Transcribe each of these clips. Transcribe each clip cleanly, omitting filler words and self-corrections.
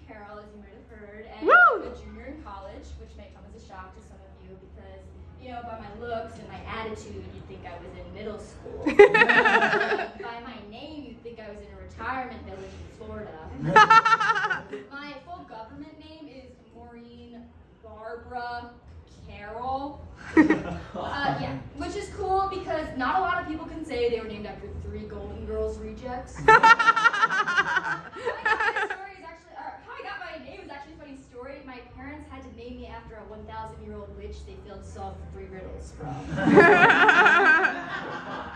Carroll, as you might have heard, and Woo! I'm a junior in college, which may come as a shock to some of you because, you know, by my looks and my attitude, you'd think I was in middle school. By my name, you'd think I was in a retirement village in Florida. My full government name is Maureen Barbara Carroll. Yeah, which is cool because not a lot of people can say they were named after 3 Golden Girls rejects. How I got my name is actually a funny story. My parents had to name me after a 1,000-year-old witch they failed to solve 3 riddles from.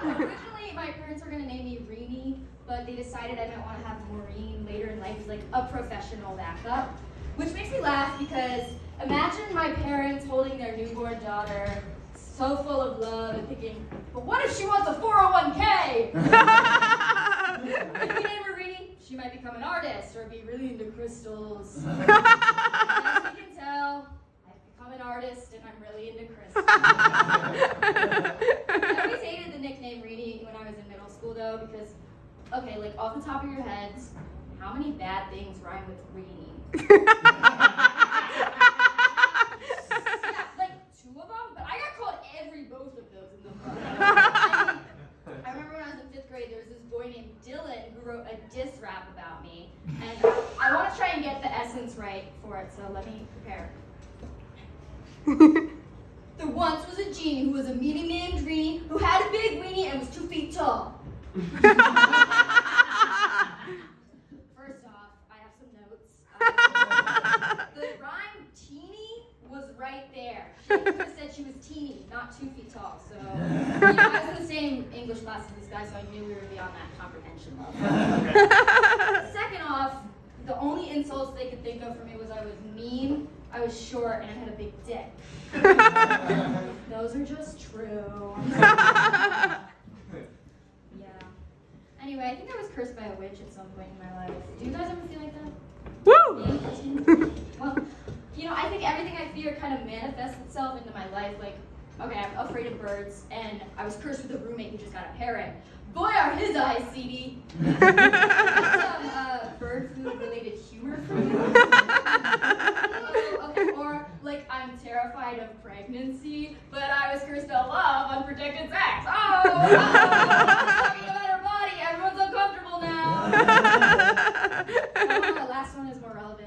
Originally, my parents were going to name me Reenie, but they decided I might want to have Maureen later in life as like a professional backup. Which makes me laugh because imagine my parents holding their newborn daughter so full of love and thinking, but what if she wants a 401k? If we name her Reenie, she might become an artist or be really into crystals. As you can tell, I've become an artist and I'm really into crystals. I always hated the nickname Reenie when I was in middle school though because, okay, like off the top of your heads, how many bad things rhyme with Reenie? Yeah, like 2 of them, but I got called both of those in the front. I remember when I was in 5th grade, there was this boy named Dylan who wrote a diss rap about me, and I want to try and get the essence right for it, so let me prepare. There once was a genie who was a meanie named Reenie who had a big weenie and was 2 feet tall. First off, I have some notes. The rhyme teeny was right there. She could have said she was teeny, not 2 feet tall. So, you know, I was in the same English class as this guy, so I knew we were beyond that comprehension level. Second off, the only insults they could think of for me was I was mean, I was short, and I had a big dick. Those are just true. Yeah. Anyway, I think I was cursed by a witch at some point in my life. Do you guys ever feel like that? Woo! Well, you know, I think everything I fear kind of manifests itself into my life. Like, okay, I'm afraid of birds, and I was cursed with a roommate who just got a parrot. Boy, are his eyes seedy. Some bird food-related humor for you. Okay, or, like, I'm terrified of pregnancy, but I was cursed to love unprotected sex. Oh, talking about her body, everyone's uncomfortable now. The last one is more relevant.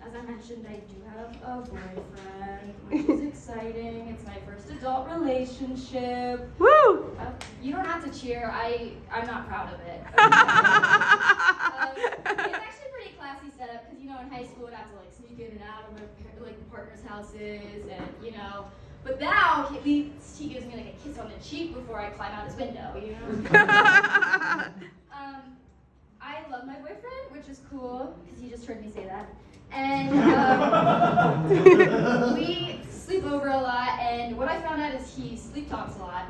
As I mentioned, I do have a boyfriend, which is exciting. It's my first adult relationship. Woo! You don't have to cheer. I'm not proud of it. It's actually a pretty classy setup because, you know, in high school I'd have to like sneak in and out of my partner's houses, and you know. But now at least he gives me like a kiss on the cheek before I climb out his window. You know. I love my boyfriend, which is cool because he just heard me say that. And we sleep over a lot, and what I found out is he sleep talks a lot,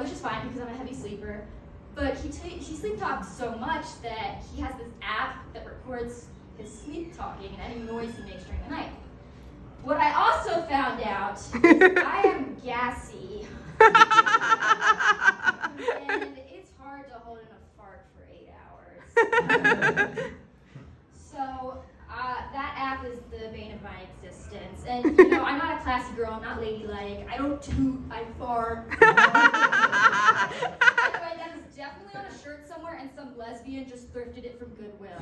which is fine because I'm a heavy sleeper. But he sleep talks so much that he has this app that records his sleep talking and any noise he makes during the night. What I also found out is I am gassy, and it's hard to hold in a fart for 8 hours. So that app is the bane of my existence. And you know, I'm not a classy girl, I'm not ladylike, I don't toot, I fart. By the way, that is definitely on a shirt somewhere, and some lesbian just thrifted it from Goodwill.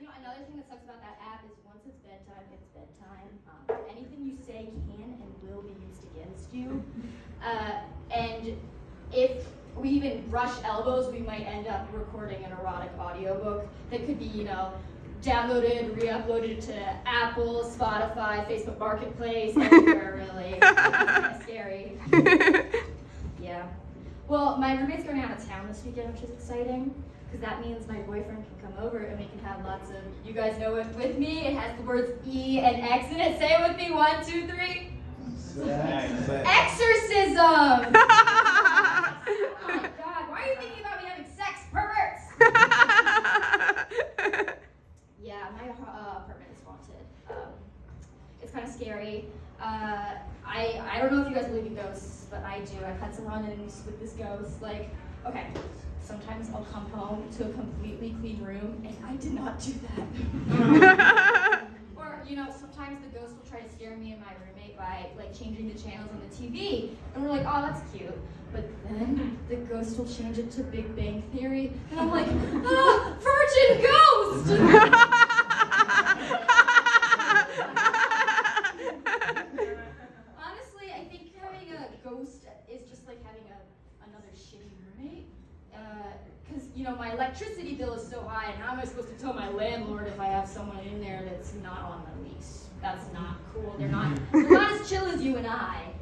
You know, another thing that sucks about that app is once it's bedtime, it's bedtime. Anything you say can and will be used against you. And if we even brush elbows, we might end up recording an erotic audiobook that could be, you know, downloaded, re-uploaded to Apple, Spotify, Facebook Marketplace, everywhere really. It's kind of scary. Yeah. Well, my roommate's going out of town this weekend, which is exciting, because that means my boyfriend can come over and we can have lots of, you guys know it with me, it has the words E and X in it. Say it with me, 1, 2, 3. Exorcism! Oh my God, why are you thinking about me having sex, perverts? Yeah, my apartment is haunted. It's kind of scary. I don't know if you guys believe in ghosts, but I do. I've had some run-ins with this ghost. Like, okay, sometimes I'll come home to a completely clean room, and I did not do that. Or, sometimes the ghost will try to scare me and my roommate by, changing the channels on the TV, and we're like, oh, that's cute. But then the ghost will change it to Big Bang Theory, and I'm like, ah, virgin ghost! Honestly, I think having a ghost is just like having another shitty roommate. Because, my electricity bill is so high, and how am I supposed to tell my landlord if I have someone in there that's not on the lease? That's not cool. They're not as chill as you and I.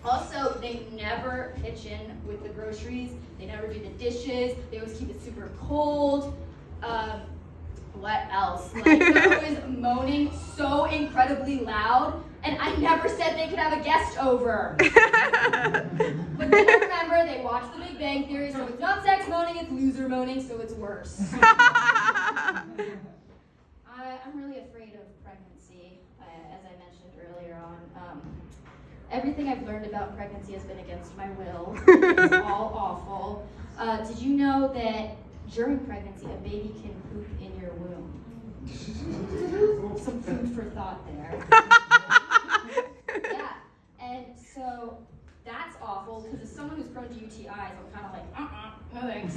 Also, they never pitch in with the groceries. They never do the dishes. They always keep it super cold. What else? They're always moaning so incredibly loud, and I never said they could have a guest over. But then remember, they watch The Big Bang Theory, so it's not sex moaning, it's loser moaning, so it's worse. I'm really afraid of pregnancy, as I mentioned earlier on. Everything I've learned about pregnancy has been against my will. It's all awful. Did you know that during pregnancy, a baby can poop in your womb? Some food for thought there. Yeah, and so that's awful, because as someone who's prone to UTIs, I'm kind of like, no thanks.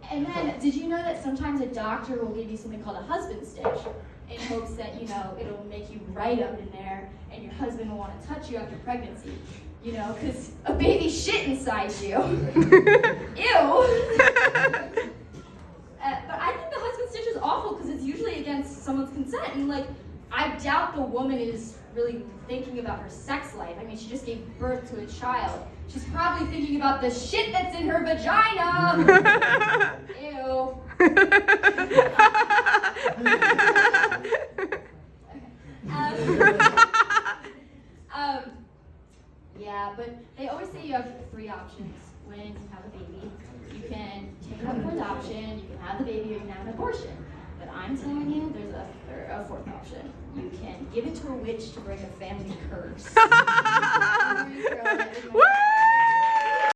And then, did you know that sometimes a doctor will give you something called a husband stitch in hopes that, it'll make you right up in there, and your husband will want to touch you after pregnancy? Because a baby shit inside you. Ew. But I think the husband stitch is awful because it's usually against someone's consent. And, I doubt the woman is really thinking about her sex life. I mean, she just gave birth to a child. She's probably thinking about the shit that's in her vagina. Ew. Yeah, but they always say you have 3 options when you have a baby. You can take it up for adoption, you can have the baby, or you can have an abortion. But I'm telling you, there's a 4th option. You can give it to a witch to break a family curse.